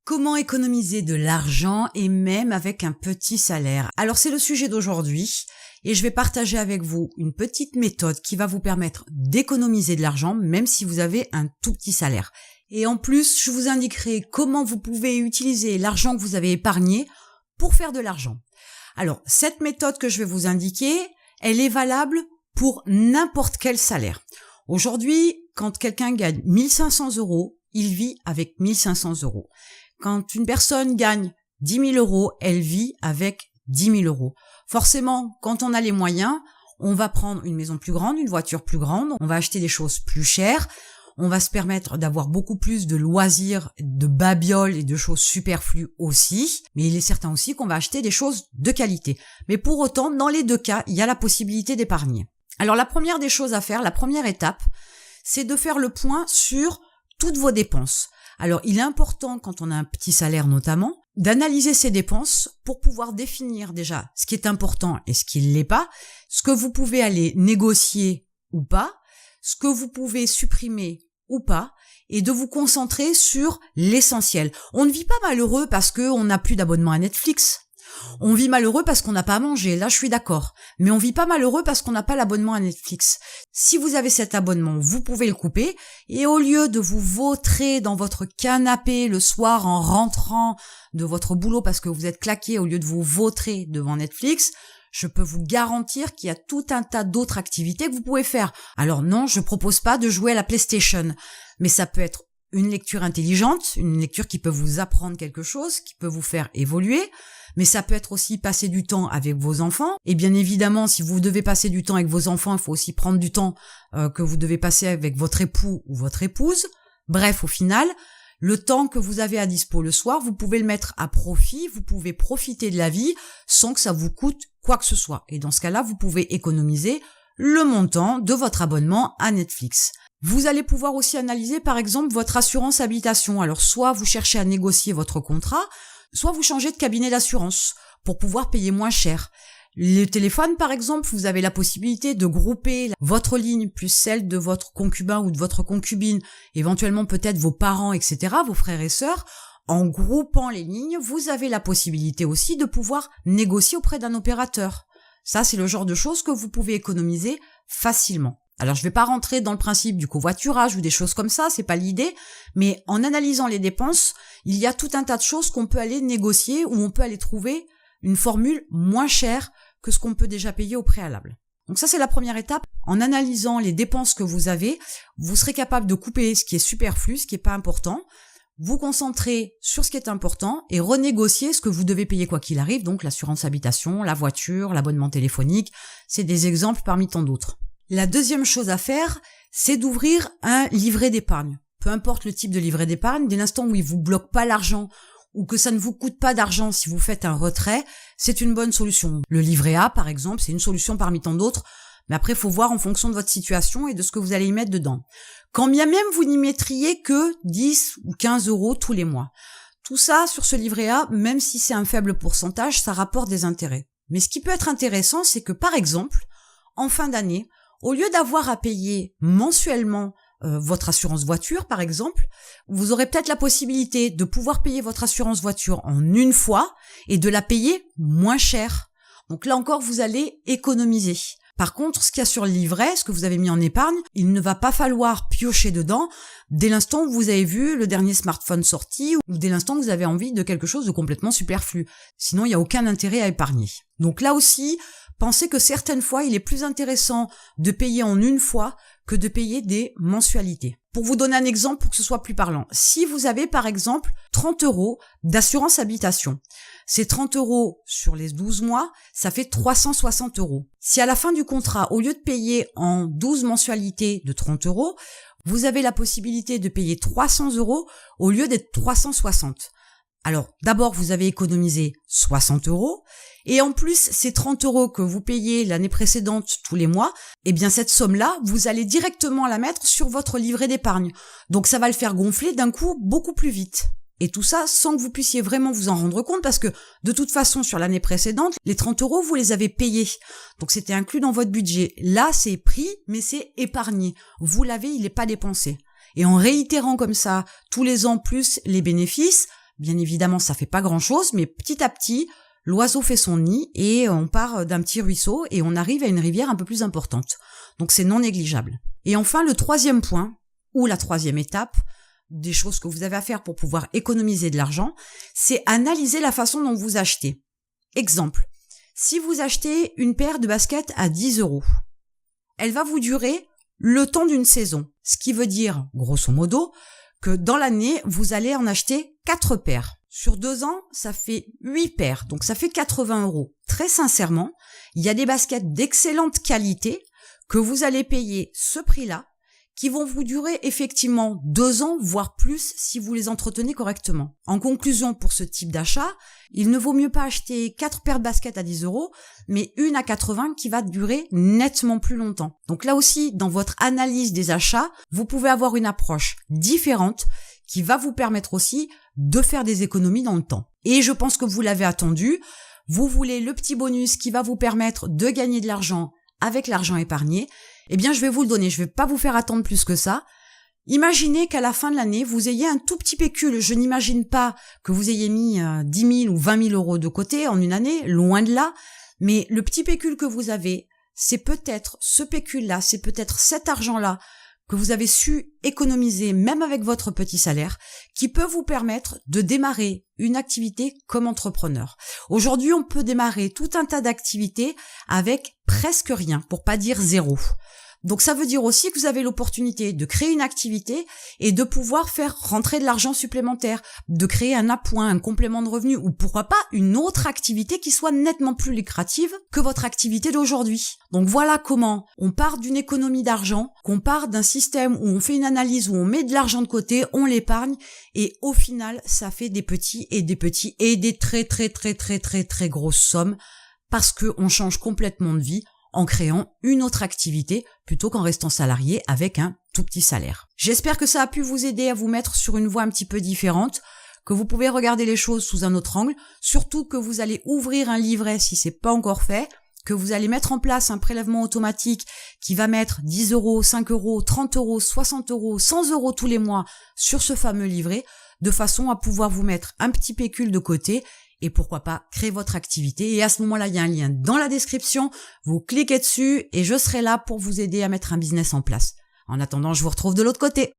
Comment économiser de l'argent et même avec un petit salaire? Alors c'est le sujet d'aujourd'hui et je vais partager avec vous une petite méthode qui va vous permettre d'économiser de l'argent même si vous avez un tout petit salaire. Et en plus, je vous indiquerai comment vous pouvez utiliser l'argent que vous avez épargné pour faire de l'argent. Alors cette méthode que je vais vous indiquer, elle est valable pour n'importe quel salaire. Aujourd'hui, quand quelqu'un gagne 1500 €, il vit avec 1500 €. Quand une personne gagne 10 000 €, elle vit avec 10 000 €. Forcément, quand on a les moyens, on va prendre une maison plus grande, une voiture plus grande, on va acheter des choses plus chères, on va se permettre d'avoir beaucoup plus de loisirs, de babioles et de choses superflues aussi. Mais il est certain aussi qu'on va acheter des choses de qualité. Mais pour autant, dans les deux cas, il y a la possibilité d'épargner. Alors la première des choses à faire, la première étape, c'est de faire le point sur toutes vos dépenses. Alors, il est important, quand on a un petit salaire notamment, d'analyser ses dépenses pour pouvoir définir déjà ce qui est important et ce qui ne l'est pas, ce que vous pouvez aller négocier ou pas, ce que vous pouvez supprimer ou pas, et de vous concentrer sur l'essentiel. On ne vit pas malheureux parce qu'on n'a plus d'abonnement à Netflix. On vit malheureux parce qu'on n'a pas à manger, là je suis d'accord. Mais on vit pas malheureux parce qu'on n'a pas l'abonnement à Netflix. Si vous avez cet abonnement, vous pouvez le couper et au lieu de vous vautrer dans votre canapé le soir en rentrant de votre boulot parce que vous êtes claqué, au lieu de vous vautrer devant Netflix, je peux vous garantir qu'il y a tout un tas d'autres activités que vous pouvez faire. Alors non, je propose pas de jouer à la PlayStation, mais ça peut être une lecture intelligente, une lecture qui peut vous apprendre quelque chose, qui peut vous faire évoluer, mais ça peut être aussi passer du temps avec vos enfants. Et bien évidemment, si vous devez passer du temps avec vos enfants, il faut aussi prendre du temps que vous devez passer avec votre époux ou votre épouse. Bref, au final, le temps que vous avez à dispo le soir, vous pouvez le mettre à profit, vous pouvez profiter de la vie sans que ça vous coûte quoi que ce soit. Et dans ce cas-là, vous pouvez économiser le montant de votre abonnement à Netflix. Vous allez pouvoir aussi analyser par exemple votre assurance habitation. Alors soit vous cherchez à négocier votre contrat, soit vous changez de cabinet d'assurance pour pouvoir payer moins cher. Le téléphone par exemple, vous avez la possibilité de grouper votre ligne plus celle de votre concubin ou de votre concubine, éventuellement peut-être vos parents, etc., vos frères et sœurs. En groupant les lignes, vous avez la possibilité aussi de pouvoir négocier auprès d'un opérateur. Ça, c'est le genre de choses que vous pouvez économiser facilement. Alors, je vais pas rentrer dans le principe du covoiturage ou des choses comme ça, c'est pas l'idée, mais en analysant les dépenses, il y a tout un tas de choses qu'on peut aller négocier ou on peut aller trouver une formule moins chère que ce qu'on peut déjà payer au préalable. Donc ça, c'est la première étape. En analysant les dépenses que vous avez, vous serez capable de couper ce qui est superflu, ce qui est pas important, vous concentrer sur ce qui est important et renégocier ce que vous devez payer quoi qu'il arrive, donc l'assurance habitation, la voiture, l'abonnement téléphonique, c'est des exemples parmi tant d'autres. La deuxième chose à faire, c'est d'ouvrir un livret d'épargne. Peu importe le type de livret d'épargne, dès l'instant où il vous bloque pas l'argent ou que ça ne vous coûte pas d'argent si vous faites un retrait, c'est une bonne solution. Le livret A, par exemple, c'est une solution parmi tant d'autres, mais après, il faut voir en fonction de votre situation et de ce que vous allez y mettre dedans. Quand bien même vous n'y mettriez que 10 ou 15 € tous les mois. Tout ça, sur ce livret A, même si c'est un faible pourcentage, ça rapporte des intérêts. Mais ce qui peut être intéressant, c'est que, par exemple, en fin d'année, au lieu d'avoir à payer mensuellement votre assurance voiture, par exemple, vous aurez peut-être la possibilité de pouvoir payer votre assurance voiture en une fois et de la payer moins cher. Donc là encore, vous allez économiser. Par contre, ce qu'il y a sur le livret, ce que vous avez mis en épargne, il ne va pas falloir piocher dedans dès l'instant où vous avez vu le dernier smartphone sorti ou dès l'instant où vous avez envie de quelque chose de complètement superflu. Sinon, il n'y a aucun intérêt à épargner. Donc là aussi, pensez que certaines fois, il est plus intéressant de payer en une fois que de payer des mensualités. Pour vous donner un exemple pour que ce soit plus parlant, si vous avez par exemple 30 € d'assurance habitation, ces 30 € sur les 12 mois, ça fait 360 €. Si à la fin du contrat, au lieu de payer en 12 mensualités de 30 €, vous avez la possibilité de payer 300 € au lieu d'être 360. Alors, d'abord, vous avez économisé 60 € et en plus, ces 30 € que vous payez l'année précédente tous les mois, eh bien, cette somme-là, vous allez directement la mettre sur votre livret d'épargne. Donc, ça va le faire gonfler d'un coup beaucoup plus vite. Et tout ça sans que vous puissiez vraiment vous en rendre compte parce que, de toute façon, sur l'année précédente, les 30 €, vous les avez payés. Donc, c'était inclus dans votre budget. Là, c'est pris, mais c'est épargné. Vous l'avez, il n'est pas dépensé. Et en réitérant comme ça tous les ans plus les bénéfices, Bien évidemment, ça fait pas grand-chose, mais petit à petit, l'oiseau fait son nid et on part d'un petit ruisseau et on arrive à une rivière un peu plus importante. Donc c'est non négligeable. Et enfin, le troisième point, ou la troisième étape, des choses que vous avez à faire pour pouvoir économiser de l'argent, c'est analyser la façon dont vous achetez. Exemple, si vous achetez une paire de baskets à 10 €, elle va vous durer le temps d'une saison. Ce qui veut dire, grosso modo, que dans l'année, vous allez en acheter 4 paires. Sur 2 ans, ça fait 8 paires, donc ça fait 80 €. Très sincèrement, il y a des baskets d'excellente qualité que vous allez payer ce prix-là, qui vont vous durer effectivement 2 ans, voire plus, si vous les entretenez correctement. En conclusion, pour ce type d'achat, il ne vaut mieux pas acheter 4 paires de baskets à 10 €, mais une à 80 qui va durer nettement plus longtemps. Donc là aussi, dans votre analyse des achats, vous pouvez avoir une approche différente qui va vous permettre aussi de faire des économies dans le temps. Et je pense que vous l'avez attendu, vous voulez le petit bonus qui va vous permettre de gagner de l'argent avec l'argent épargné, eh bien je vais vous le donner, je vais pas vous faire attendre plus que ça. Imaginez qu'à la fin de l'année, vous ayez un tout petit pécule. Je n'imagine pas que vous ayez mis 10 000 ou 20 000 € de côté en une année, loin de là, mais le petit pécule que vous avez, c'est peut-être ce pécule-là, c'est peut-être cet argent-là que vous avez su économiser même avec votre petit salaire, qui peut vous permettre de démarrer une activité comme entrepreneur. Aujourd'hui, on peut démarrer tout un tas d'activités avec presque rien, pour pas dire zéro. Donc ça veut dire aussi que vous avez l'opportunité de créer une activité et de pouvoir faire rentrer de l'argent supplémentaire, de créer un appoint, un complément de revenu ou pourquoi pas une autre activité qui soit nettement plus lucrative que votre activité d'aujourd'hui. Donc voilà comment on part d'une économie d'argent, qu'on part d'un système où on fait une analyse, où on met de l'argent de côté, on l'épargne et au final ça fait des petits et des très très grosses sommes parce que on change complètement de vie en créant une autre activité plutôt qu'en restant salarié avec un tout petit salaire. J'espère que ça a pu vous aider à vous mettre sur une voie un petit peu différente, que vous pouvez regarder les choses sous un autre angle, surtout que vous allez ouvrir un livret si c'est pas encore fait, que vous allez mettre en place un prélèvement automatique qui va mettre 10 €, 5 €, 30 €, 60 €, 100 € tous les mois sur ce fameux livret, de façon à pouvoir vous mettre un petit pécule de côté et pourquoi pas créer votre activité. Et à ce moment-là, il y a un lien dans la description, vous cliquez dessus et je serai là pour vous aider à mettre un business en place. En attendant, je vous retrouve de l'autre côté.